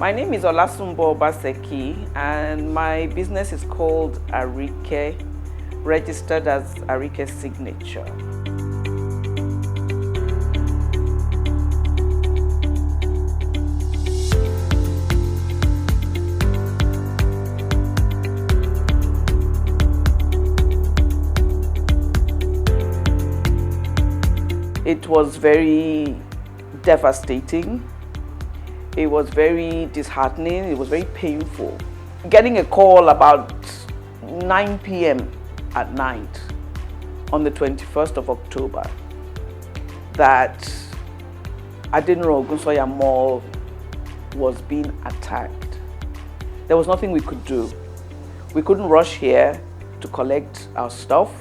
My name is Olasumbo Obaseki and my business is called Arike, registered as Arike Signature. It was very devastating. It was very disheartening. It was very painful. Getting a call about 9 p.m. at night on the 21st of October that Adeniro Ogunsoya Mall was being attacked. There was nothing we could do. We couldn't rush here to collect our stuff.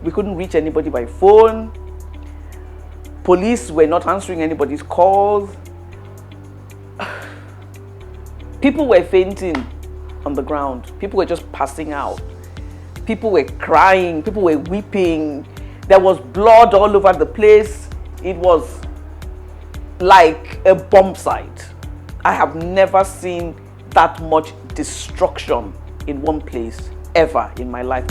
We couldn't reach anybody by phone. Police were not answering anybody's calls. People were fainting on the ground. People were just passing out. People were crying. People were weeping. There was blood all over the place. It was like a bomb site. I have never seen that much destruction in one place ever in my life.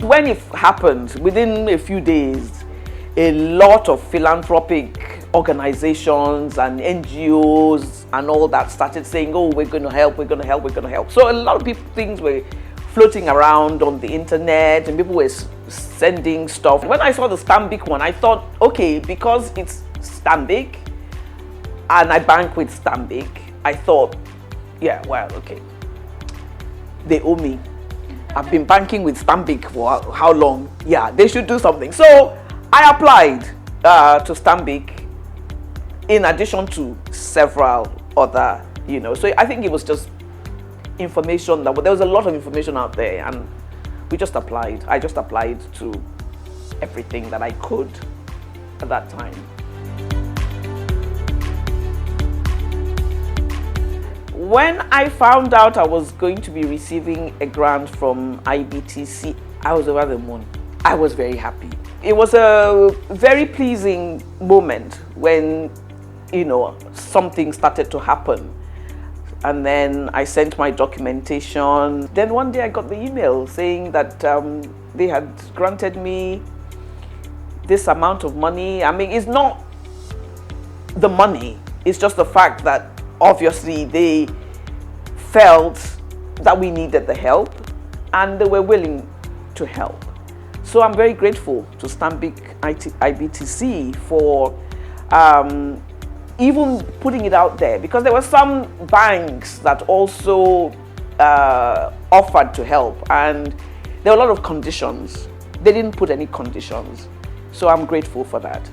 When it happened, within a few days, a lot of philanthropic organizations and NGOs and all that started saying, oh, we're going to help, we're going to help, we're going to help. So a lot of things were floating around on the internet and people were sending stuff. When I saw the Stanbic one, I thought, okay, because it's Stanbic and I bank with Stanbic, I thought, yeah, well, okay, they owe me. I've been banking with Stanbic for how long? Yeah, they should do something. So I applied to Stanbic in addition to several other, so I think it was just information there was a lot of information out there and we just applied. I just applied to everything that I could at that time. When I found out I was going to be receiving a grant from IBTC, I was over the moon. I was very happy. It was a very pleasing moment when, something started to happen. And then I sent my documentation. Then one day I got the email saying that they had granted me this amount of money. I mean, it's not the money. It's just the fact that obviously they felt that we needed the help and they were willing to help. So I'm very grateful to Stanbic IBTC for even putting it out there, because there were some banks that also offered to help and there were a lot of conditions. They didn't put any conditions. So I'm grateful for that.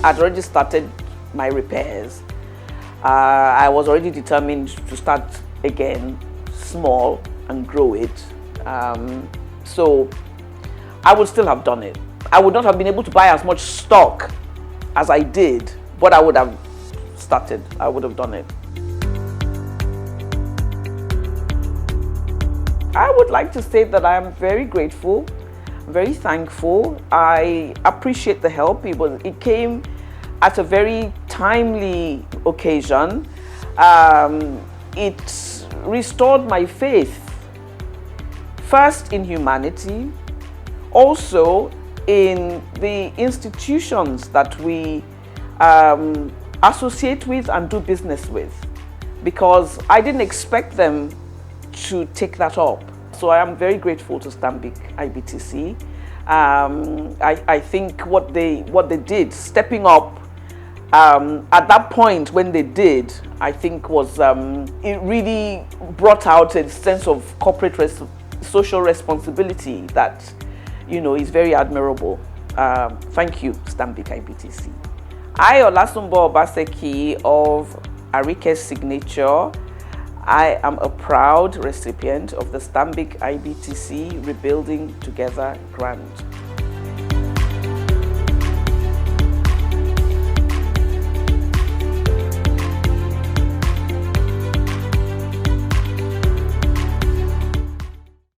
I'd already started my repairs. I was already determined to start again small and grow it. So I would still have done it. I would not have been able to buy as much stock as I did, but I would have started. I would have done it. I would like to say that I am very grateful, very thankful. I appreciate the help. It came at a very timely occasion. It restored my faith, first in humanity, also in the institutions that we associate with and do business with, because I didn't expect them to take that up. So I am very grateful to Stanbic IBTC. I think what they did, stepping up at that point when they did, I think was it really brought out a sense of corporate social responsibility that is very admirable. Thank you, Stanbic IBTC. I, Olasumbo Obaseki of Arike Signature, I am a proud recipient of the Stanbic IBTC Rebuilding Together grant.